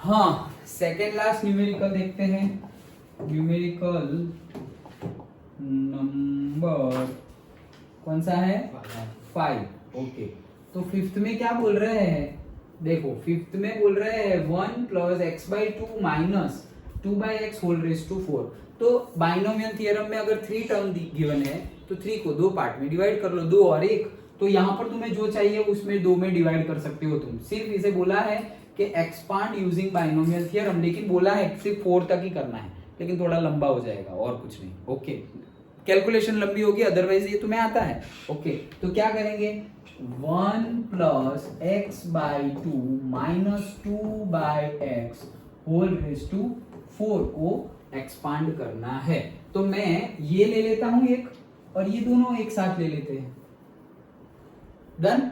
हाँ, second last numerical देखते हैं। न्यूमेरिकल नंबर कौन सा है? 5। ओके, तो फिफ्थ में क्या बोल रहे हैं? देखो फिफ्थ में बोल रहे हैं 1 plus x by two minus 2 by x whole raise to 4। तो बाइनोमियल थियरम में अगर 3 टर्म गिवन है तो 3 को 2 पार्ट में डिवाइड कर लो, 2 और 1। तो यहाँ पर तुम्हें जो चाहिए उसमें 2 में डिवाइड कर सकते हो तुम। सिर्फ इसे बोला है कि एक्सपांड यूजिंग बाइनोमियल थियरम, लेकिन बोला है सिर्फ 4 तक ही करना है, लेकिन थोड़ा लंबा हो जाएगा और कुछ नहीं। ओके, कैलकुलेशन लंबी होगी, अदरवाइज ये तुम्हें आता है। ओके, तो क्या करेंगे? 1 plus x by two minus 2 by x whole raise to 4 को एक्सपांड करना है। तो मैं ये ले लेता हूं एक, और ये दोनों एक साथ ले लेते हैं। डन?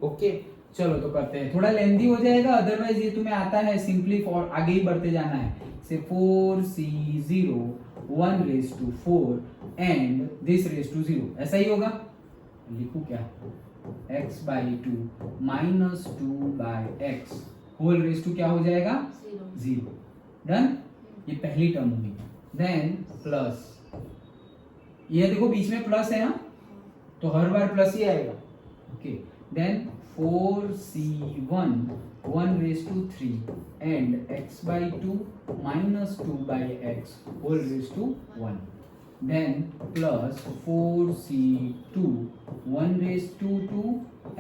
ओके, चलो तो करते हैं। थोड़ा लेंथी हो जाएगा, अदरवाइज ये तुम्हें आता है, सिंपली फॉर आगे ही बढ़ते जाना है। से 4c0 1 raise to 4 and this raise to 0, ऐसा ही होगा। लिखू क्या? x by two minus 2 by x whole raise to क्या हो जाएगा? 0। डन? ये पहली टर्म होगी। देन प्लस, ये देखो बीच में प्लस है, हाँ, तो हर बार प्लस ही आएगा। Okay, then 4c1 1 raised to 3 and x by 2 minus 2 by x whole raised to 1. Then plus 4c2 1 raised to 2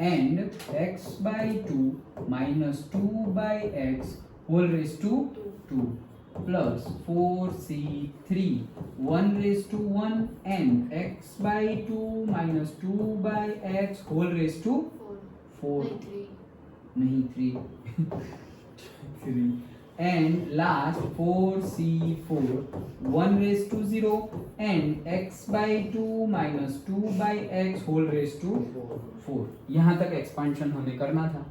and x by 2 minus 2 by x whole raised to 2 plus 4c3 1 raised to 1 and x by 2 minus 2 by x whole raised to 4 नहीं 3 3 and last 4c4 1 raised to 0 and x by 2 minus 2 by x whole raised to 4। यहां तक expansion हमें करना था।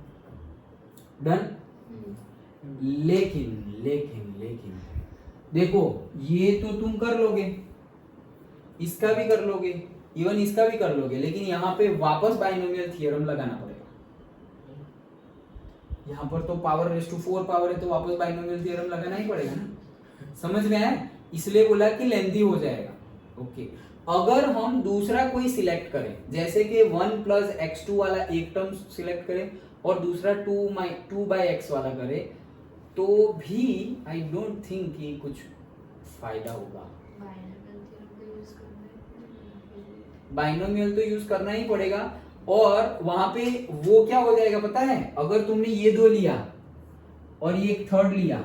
Done? लेकिन लेकिन लेकिन देखो, ये तो तुम कर लोगे, इसका भी कर लोगे, इवन इसका भी कर लोगे, लेकिन यहाँ पे वापस बाइनोमियल थियरम लगाना पड़ेगा। यहाँ पर तो पावर रेज टू 4 पावर है, तो वापस बाइनोमियल थ्योरम लगाना ही पड़ेगा ना। समझ में आया? इसलिए बोला कि लेंथी हो जाएगा। ओके, अगर हम दूसरा कोई सिलेक्ट करें, जैसे कि 1 प्लस x2 वाला एक टर्म सिलेक्ट करें और दूसरा 2 बाई एक्स वाला करें, तो भी आई डोंट थिंक कि कुछ फायदा होगा। बाइनोमियल तो यूज करना ही पड़ेगा, और वहां पे वो क्या हो जाएगा पता है? अगर तुमने ये 2 लिया और ये एक थर्ड लिया,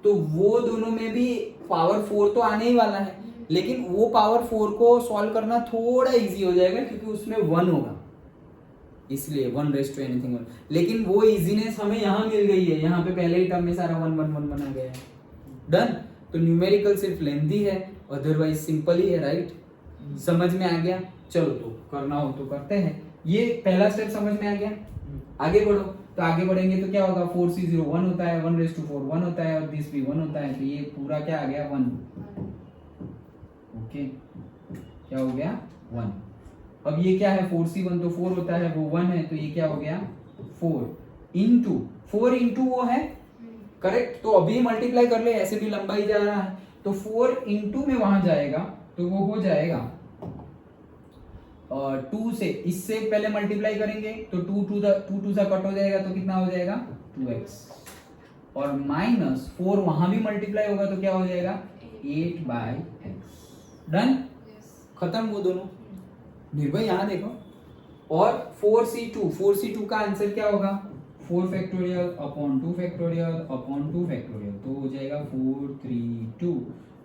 तो वो दोनों में भी पावर 4 तो आने ही वाला है, लेकिन वो पावर 4 को सॉल्व करना थोड़ा इजी हो जाएगा, क्योंकि उसमें 1 होगा, इसलिए 1 रेज टू एनीथिंग 1। लेकिन वो इजीनेस हमें यहाँ मिल गई है, यहाँ पे पहले ही टर्म में सारा 1 1 1 1 आ गया है। डन? तो न्यूमेरिकल सिर्फ लेंथी है, अदरवाइज सिंपल ही है। राइट? समझ में आ गया? चलो तो करना हो तो करते हैं। ये पहला स्टेप समझ में आ गया। आगे बढ़ो, तो आगे बढ़ेंगे तो क्या होगा? 4c0 1 होता है, 1 रेज टू 4 1 होता है, और दिस भी 1 होता है, तो ये पूरा क्या आ गया? 1। ओके, क्या हो गया? 1। अब ये क्या है? 4c1 तो 4 होता है, वो 1 है, तो ये क्या हो गया? 4 इंटू वो है, करेक्ट? तो अभी मल्टीप्लाई कर ले, ऐसे भी लंबा ही जा रहा है, तो 4 इंटू में वहां जाएगा, तो वो हो जाएगा 2 से, इससे पहले मल्टीप्लाई करेंगे तो 2 से कट हो जाएगा, तो कितना हो जाएगा? 2x, और माइनस 4 वहां भी मल्टीप्लाई होगा, तो क्या हो जाएगा? 8 बाई एक्स। डन? खत्म वो दोनों। निर्भय यहाँ देखो, और 4c2 का आंसर क्या होगा? 4 factorial upon 2 factorial upon 2 factorial, तो हो जाएगा 4 3 2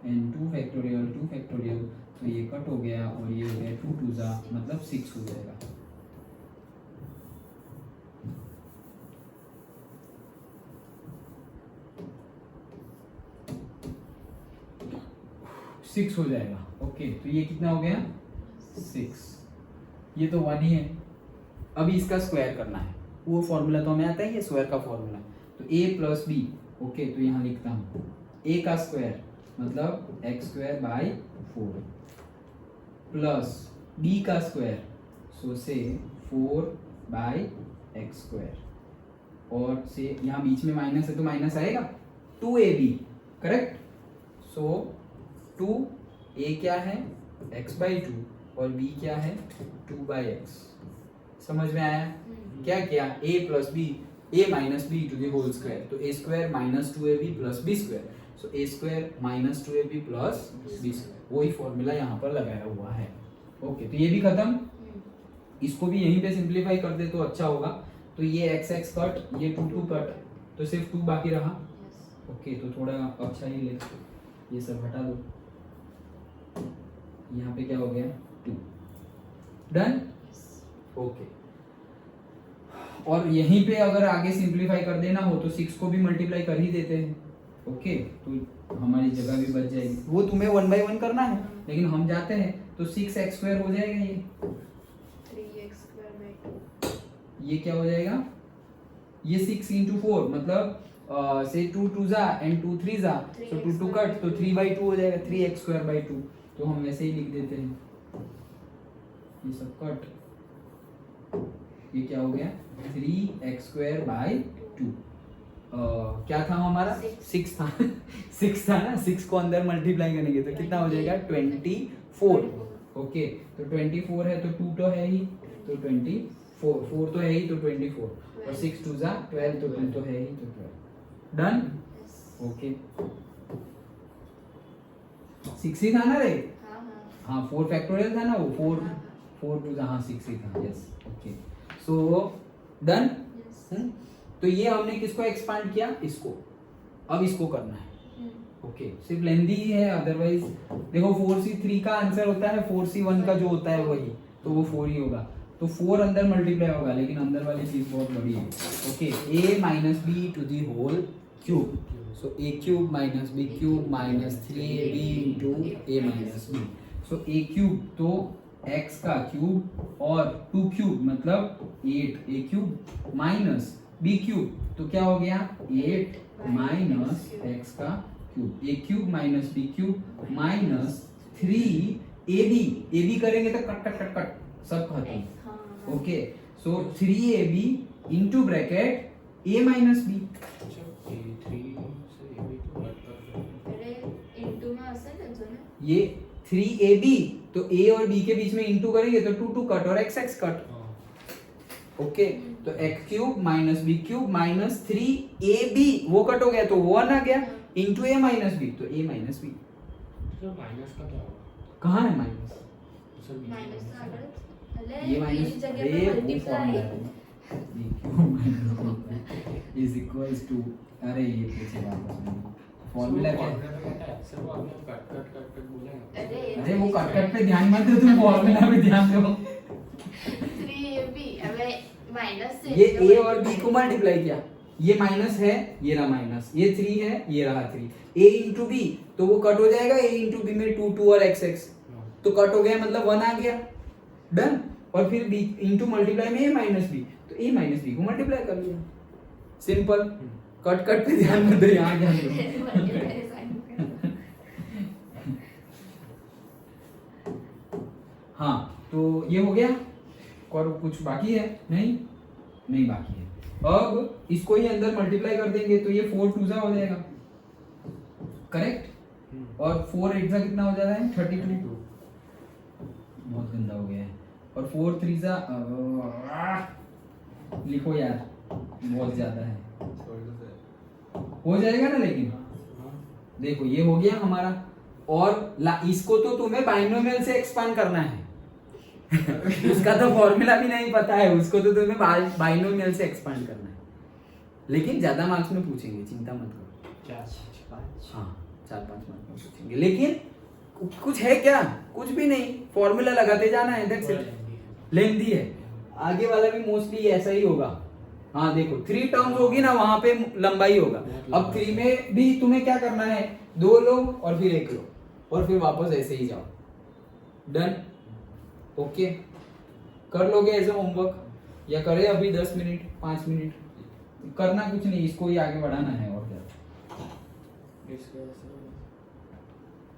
एंड 2 फैक्टोरियल, तो ये कट हो गया, और ये हो गया 2 2 जा मतलब 6 हो जाएगा। सिक्स हो जाएगा। ओके, तो ये कितना हो गया? 6। ये तो 1 ही है। अभी इसका स्क्वायर करना है, वो फॉर्मूला तो हमें आता है, ये स्क्वायर का फॉर्मूला। तो a प्लस बी, ओके, तो यहाँ लिखता हूँ a का स्क्वायर मतलब x square by 4 plus b का स्क्वायर, सो से 4 बाई एक्स स्क्वायर, और से यहाँ बीच में माइनस है तो माइनस आएगा, 2ab, करेक्ट। सो 2a क्या है x/2 और b क्या है 2/x। समझ में आया? क्या किया, a plus B, a minus B to the whole square, तो a square minus 2ab plus b square, so a square minus 2ab plus b square, वही फॉर्मूला यहाँ पर लगाया हुआ है। ओके, तो ये भी खत्म। इसको भी यहीं पे सिंप्लीफाई कर दे तो अच्छा होगा। तो ये x कट, ये 2 कट, तो सिर्फ 2 बाकी रहा। ओके, तो थोड़ा अच्छा ही ले, ये सब हटा दो, यहाँ पे क्या हो गया 2, डन। ओके, और यहीं पे अगर आगे सिंप्लीफाई कर देना हो तो 6 को भी मल्टीप्लाई कर ही देते हैं। ओके, तो हमारी जगह भी बच जाएगी। वो तुम्हें 1 by 1 करना है, लेकिन हम जाते हैं तो 6x² हो जाएगा, ये 3x²/2, ये क्या हो जाएगा, ये 6 into 4 मतलब से 2 2 जा एंड 2 3 जा, तो 2 2 कट, तो 3/2 हो जाएगा, 3x²/2। तो हम वैसे ही लिख देते हैं, ये सब कट, ये क्या हो गया 3x²/2। क्या था हमारा 6 था 6 था ना, 6 को अंदर मल्टीप्लाई करेंगे तो कितना हो जाएगा 24। ओके, तो 24 है तो 2 तो है ही, तो 24, 4 तो है ही, तो 24, और 6 2 जा 12, तो 2 तो है ही, तो 12। डन। ओके, 6 ही था ना रे, हाँ 4 फैक्टोरियल था ना वो, 4 2 जा, हाँ 6 ही था, यस। Okay, so done. तो ये हमने किसको एक्सपांड किया, इसको। अब इसको करना है। ओके, सिर्फ लेंदी ही है, अदरवाइज देखो 4c3 का आंसर होता है 4c1 का जो होता है वही, तो वो 4 ही होगा। तो 4 अंदर मल्टीप्लाई होगा, लेकिन अंदर वाली चीज बहुत बड़ी है। Okay, a minus B to the whole cube, so a cube minus b cube minus 3ab into a minus b, so a cube तो x का क्यूब और 2 क्यूब मतलब 8a cube minus b cube, तो क्या हो गया 8 minus x का cube, a cube minus b cube minus 3ab करेंगे तो कट कट कट कट सब खत्म। Okay, so 3ab into bracket a minus b। ये 3ab तो a और b के बीच में इंटू करेंगे तो 2 2 कट और x x कट। ओके, तो x cube minus b cube minus 3ab वो कट हो गया तो 1 आ गया, इंटू a माइनस b, तो a माइनस b। माइनस का क्या होगा, कहाँ है माइनस, ये माइनस, अरे वो फॉर्मूला है b cube minus is equals to, अरे ये पीछे वापस फॉर्मूला क्या है, सर वो आपने कट कट कट कट बोला है। अरे वो कट कट पे ध्यान मत दो, तुम फॉर्मूला पे ध्यान दो। 3ab अबे माइनस से ये a और b को मल्टीप्लाई किया, ये माइनस है, ये रहा माइनस, ये 3 है, ये रहा 3, a इंटू b तो वो कट हो जाएगा, a इंटू b में 2 2 और x x तो कट हो गया, मतलब 1 आ गया, डन। और फिर b इंटू मल्टीप्लाई में a माइनस b, तो a माइनस b को मल्टीप्लाई कर लिया, सिंपल। कट कट पे ध्यान मत दो, यहाँ ध्यान दो। हाँ, तो ये हो गया, और कुछ बाकी है नहीं बाकी है। अब इसको ही अंदर मल्टीप्लाई कर देंगे तो ये 4 2 जा हो जाएगा, करेक्ट, और 4 8 जा कितना हो जाता है 32, बहुत गंदा हो गया है, और 4 3 जा लिखो यार, बहुत ज्यादा है, हो जाएगा ना, लेकिन देखो ये हो गया हमारा, और इसको तो तुम्हें बाइनोमियल से एक्सपांड करना है। उसका तो फॉर्मूला भी नहीं पता है, उसको तो तुम्हें बाइनोमियल से एक्सपांड करना है, लेकिन ज्यादा मार्क्स में पूछेंगे, चिंता मत करो। हाँ 4-5 मार्क्स में पूछेंगे, लेकिन कुछ है क्या, कुछ भी नहीं, फॉर्मूला लगाते जाना है, दैट्स इट। लेंथी है, आगे वाला भी मोस्टली ऐसा ही होगा। हाँ देखो 3 टर्म्स होगी ना, वहां पे लंबाई होगा। अब 3 में भी तुम्हें क्या करना है, 2 लो और फिर 1 लो और फिर वापस ऐसे ही जाओ, डन। ओके, कर लोगे एज अ होमवर्क, या करे अभी 10 मिनट 5 मिनट, करना कुछ नहीं, इसको ही आगे बढ़ाना है और क्या।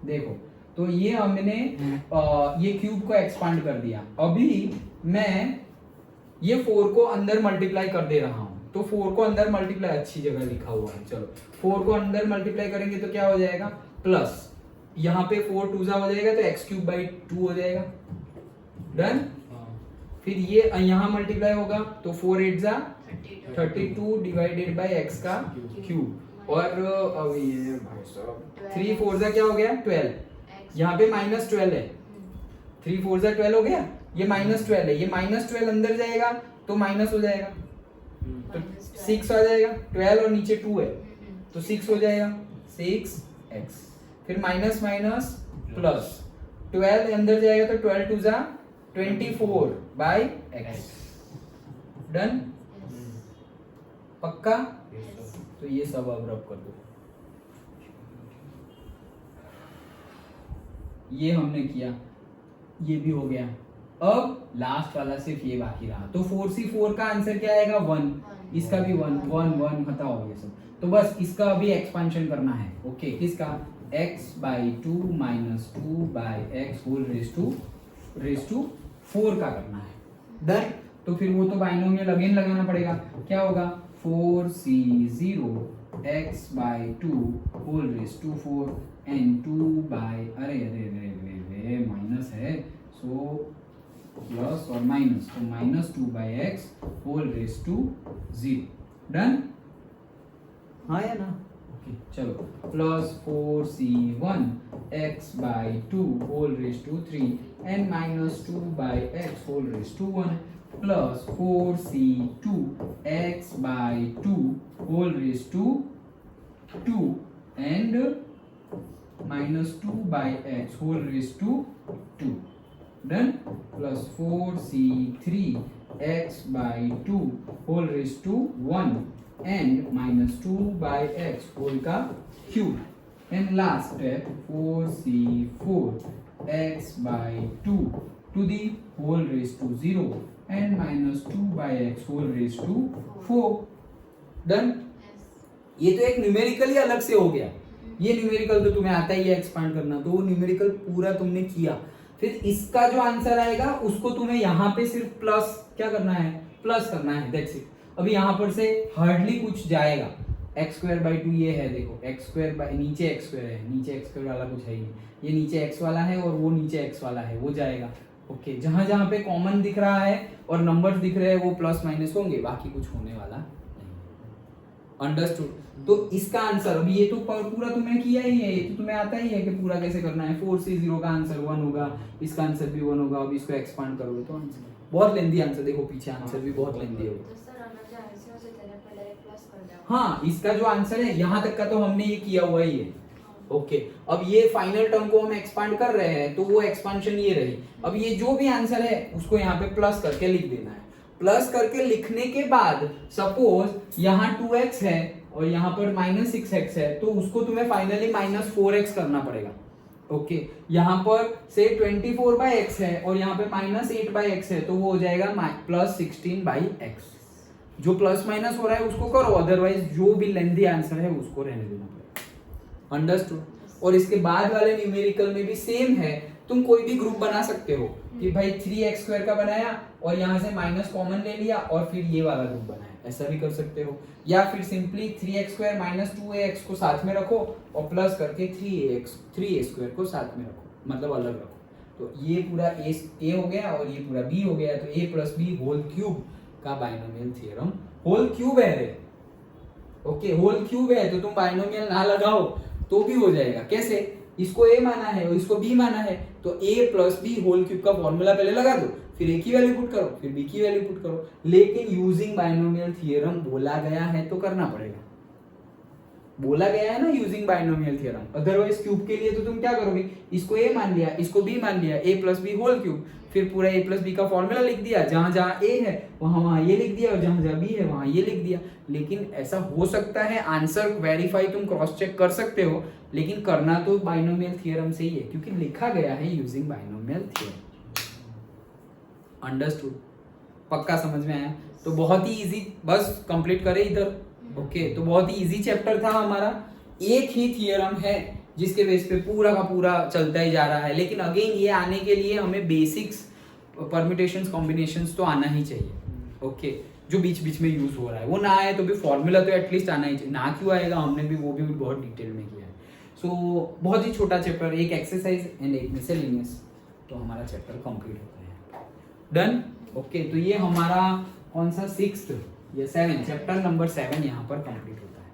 देखो तो ये हमने ये क्यूब को एक्सपांड कर दिया, अभी मैं ये 4 को अंदर मल्टीप्लाई कर दे रहा हूं, तो 4 को अंदर मल्टीप्लाई, अच्छी जगह लिखा हुआ है, चलो 4 को अंदर मल्टीप्लाई करेंगे तो क्या हो जाएगा, प्लस यहाँ पे 4 2 हो जाएगा तो x³/2 हो जाएगा, डन। फिर ये यहाँ मल्टीप्लाई होगा तो 4 8 32 डिवाइडेड बाय x का क्यूब, और अब ये भाई साहब 3 4 क्या हो गया 12, यहाँ पे -12 है, 3 4 12 हो गया, ये -12 है, ये -12 अंदर जाएगा तो माइनस हो जाएगा, तो 6 आ जाएगा, 12 और नीचे 2 है तो 6 हो जाएगा 6x, फिर माइनस माइनस प्लस 12 अंदर जाएगा तो 12 2 24/x, डन, पक्का। तो ये सब अब रब कर दो, ये हमने किया, ये भी हो गया। अब लास्ट वाला सिर्फ ये बाकी रहा, तो 4C4 का आंसर क्या आएगा 1, इसका भी 1 1 1 हटाओ ये सब, तो बस इसका अभी एक्सपेंशन करना है, ओके, किसका x/2 - 2/x whole raise to 4 का करना है, डन। तो फिर वो तो बाइनोमियल अगेन लगाना पड़ेगा, क्या होगा 4C0 x/2 whole raise to 4 and 2/अरे माइनस है, सो प्लस और माइनस, तो -2/x whole raise to 0, done, हाँ या ना, ओके चलो, plus 4C1 x/2 whole raise to 3 and -2/x whole raise to 1 plus 4C2 x/2 whole raise to 2 and -2/x whole raise to 2, done, plus 4C3 x/2 whole raise to 1 and -2/x whole का cube, and last step 4C4 x/2 to the whole raise to 0 and -2/x whole raise to 4, done. ये तो एक numerical ही अलग से हो गया, ये numerical तो तुम्हें आता ही है एक्सपांड करना, तो वो न्यूमेरिकल पूरा तुमने किया, फिर इसका जो आंसर आएगा उसको तुम्हें यहाँ पे सिर्फ प्लस क्या करना है, प्लस करना है, दैट्स इट। अभी यहाँ पर से हार्डली कुछ जाएगा, x²/2 ये है, देखो x² नीचे x² है, नीचे x² वाला कुछ है ही नहीं, ये नीचे x वाला है और वो नीचे x वाला है, वो जाएगा, ओके। जहां जहां पे कॉमन दिख रहा है और नंबर्स दिख रहे हैं वो प्लस माइनस होंगे, बाकी कुछ होने वाला नहीं, अंडरस्टूड। तो इसका आंसर अभी ये तो पूरा तुमने किया ही है, ये तो तुम्हें आता ही है कि पूरा कैसे करना है। 4C0 का आंसर 1 होगा, इसका आंसर भी 1 होगा, अब इसको एक्सपांड करोगे तो आंसर बहुत लेंथी आंसर, देखो पीछे आंसर भी बहुत लेंथी होगा। हाँ, इसका जो आंसर है यहाँ तक का तो हमने ये किया हुआ ही है, ओके। अब ये फाइनल टर्म को हम एक्सपांड कर रहे हैं तो वो एक्सपांशन ये रही। अब ये जो भी आंसर है उसको यहाँ पे प्लस करके लिख देना है। प्लस करके लिखने के बाद सपोज यहाँ 2x है और यहाँ पर -6x है, तो उसको तुम्हें फाइनली -4x करना पड़ेगा, ओके। यहाँ पर से 24/x है और यहाँ पे -8/x है, तो वो हो जाएगा +16/x। जो प्लस माइनस हो रहा है उसको करो, अदरवाइज जो भी लेंथी आंसर है उसको रहने देना पड़ेगा, अंडरस्टूड। और इसके बाद वाले न्यूमेरिकल में भी सेम है, तुम कोई भी ग्रुप बना सकते हो कि भाई 3x² का बनाया और यहाँ से माइनस कॉमन ले लिया और फिर ये वाला ग्रुप बनाया, ऐसा भी कर सकते हो। या फिर सिंपली 3x² - 2ax को साथ में रखो और प्लस करके 3a² को साथ में रखो, मतलब अलग रखो। तो ये पूरा a हो गया और ये पूरा b हो गया, तो a + b होल क्यूब का बाइनोमियल थ्योरम। होल क्यूब है रे, ओके, होल क्यूब है तो तुम बाइनोमियल ना लगाओ तो भी हो जाएगा। कैसे? इसको a माना है और इसको b माना है, तो a + b होल क्यूब का फॉर्मूला पहले लगा दो, फिर a की वैल्यू पुट करो, फिर b की वैल्यू पुट करो। लेकिन यूजिंग बाइनोमियल थ्योरम बोला गया है तो करना पड़ेगा, बोला गया है ना using binomial theorem. Otherwise cube के लिए तो तुम क्या करोगे, इसको a मान लिया, इसको b मान लिया, a + b होल क्यूब, फिर पूरा a + b का फॉर्मूला लिख दिया, जहां जहां a है वहां ये लिख दिया और जहां जहां b है वहां ये लिख दिया। लेकिन ऐसा हो सकता है आंसर वेरीफाई तुम क्रॉस चेक कर सकते हो, लेकिन करना तो बाइनोमियल थ्योरम से ही है क्योंकि लिखा गया है यूजिंग बाइनोमियल थ्योरम। अंडरस्टूड? पक्का समझ में आया? तो बहुत ही इजी, बस कंप्लीट करें इधर, ओके। तो बहुत ही इजी चैप्टर था हमारा, एक ही थ्योरम है जिसके बेस पे पूरा का पूरा चलता ही जा रहा है। लेकिन अगेन ये आने के लिए हमें बेसिक्स, परम्यूटेशंस, कॉम्बिनेशंस तो आना ही चाहिए, ओके। जो बीच बीच में यूज हो रहा है वो ना आए तो भी फॉर्मूला तो एटलीस्ट आना ही चाहिए। ना क्यों आएगा, हमने भी वो भी बहुत डिटेल में किया है। सो बहुत ही छोटा चैप्टर, एक एक्सरसाइज एंड एक मिसलेनियस, तो हमारा चैप्टर कंप्लीट होता है। डन। ओके, तो ये हमारा कौन सा 6th या 7 चैप्टर नंबर 7 यहाँ पर कंप्लीट होता है।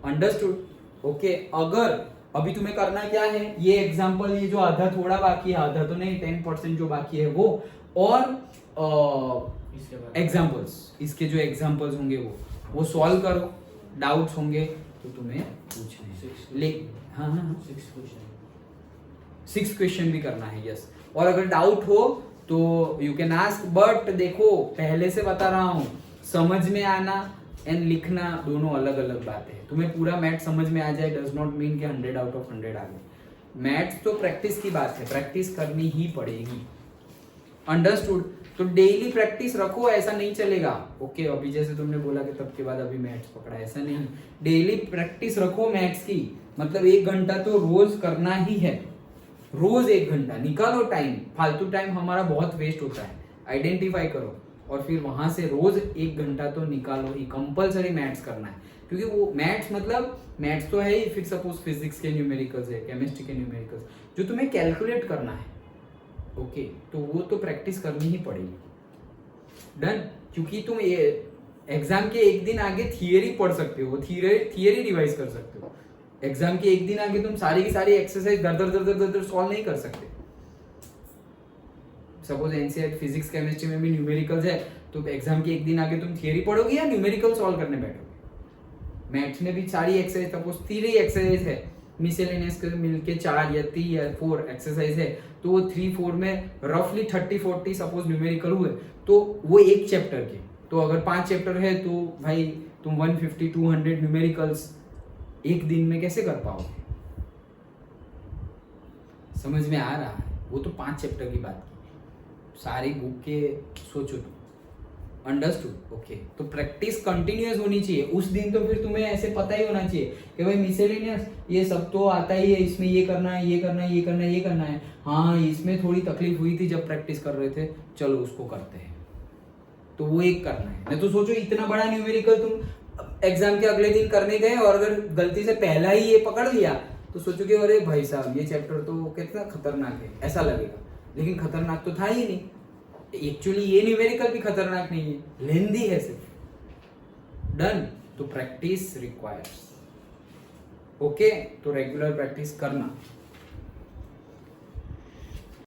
अंडरस्टूड। ओके, अगर अभी तुम्हें करना क्या है, ये एग्जाम्पल, ये जो आधा थोड़ा बाकी है, आधा तो नहीं 10% जो बाकी है वो, और एग्जाम्पल्स, इसके जो एग्जाम्पल्स होंगे वो सॉल्व करो। डाउट्स होंगे तो तुम्हें पूछने ले। हाँ हाँ, 6 क्वेश्चन भी करना है, यस। और अगर डाउट हो तो यू कैन आस्क, बट देखो पहले से बता रहा हूँ, समझ में आना एंड लिखना दोनों अलग अलग बातें हैं। तुम्हें पूरा मैथ समझ में आ जाए डज नॉट मीन कि 100 आउट ऑफ 100 आ गए। मैथ्स तो प्रैक्टिस की बात है, प्रैक्टिस करनी ही पड़ेगी। अंडरस्टूड। तो डेली प्रैक्टिस रखो, ऐसा नहीं चलेगा। ओके, अभी जैसे तुमने बोला कि तब के बाद अभी मैथ्स पकड़ा, ऐसा नहीं। डेली प्रैक्टिस रखो मैथ्स की, मतलब 1 घंटा तो रोज करना ही है। रोज 1 घंटा निकालो टाइम, फालतू टाइम हमारा बहुत वेस्ट होता है। आइडेंटिफाई करो और फिर वहां से रोज 1 घंटा तो निकालो ही, कंपलसरी मैथ्स करना है। क्योंकि वो मैथ्स, मतलब मैथ्स तो है ही, फिर सपोज फिजिक्स के न्यूमेरिकल्स है, केमिस्ट्री के न्यूमेरिकल्स, जो तुम्हें कैलकुलेट करना है। ओके, तो वो तो प्रैक्टिस करनी ही पड़ेगी। डन। क्योंकि तुम ये एग्जाम के 1 दिन आगे थियरी पढ़ सकते हो, थियरी रिवाइज कर सकते हो। एग्जाम के 1 दिन आगे तुम सारी की सारी एक्सरसाइज दर सॉल्व नहीं कर सकते। सपोज एनसीईआरटी फिजिक्स केमिस्ट्री में भी न्यूमेरिकल्स है, तो एग्जाम के 1 दिन आगे तुम थियरी पढ़ोगे या न्यूमेरिकल सॉल्व करने बैठोगे। मैथ्स में भी सारी एक्सरसाइज, सपोज 3 एक्सरसाइज है, मिसलेनियस के मिलके 4 या 3 या 4 एक्सरसाइज है, तो वो 3-4 में रफली 30-40 सपोज न्यूमेरिकल हुए, तो वो एक चैप्टर के। तो अगर 5 चैप्टर है तो भाई तुम 150-200 न्यूमेरिकल्स 1 दिन में कैसे कर पाओगे। समझ में आ रहा है? वो तो 5 चैप्टर की बात की, सारी बुक के सोचो तुम। अंडरस्टूड। ओके, तो प्रैक्टिस कंटिन्यूअस होनी चाहिए। उस दिन तो फिर तुम्हें ऐसे पता ही होना चाहिए कि भाई मिसलेनियस ये सब तो आता ही है, इसमें ये करना है, ये करना है, ये करना है, ये करना है। हाँ, इसमें थोड़ी तकलीफ हुई थी जब प्रैक्टिस कर रहे थे, चलो उसको करते हैं, तो वो एक करना है। नहीं तो सोचो इतना बड़ा न्यूमेरिकल तुम एग्जाम के अगले दिन करने गए और अगर गलती से पहला ही ये पकड़ लिया तो सोचोगे अरे भाई साहब ये चैप्टर तो कितना खतरनाक है, ऐसा लगेगा। लेकिन खतरनाक तो था ही नहीं, एक्चुअली ये न्यूमेरिकल भी खतरनाक नहीं है, लेंदी है सिर्फ। डन। तो प्रैक्टिस रिक्वायर्स। ओके, तो रेगुलर प्रैक्टिस करना।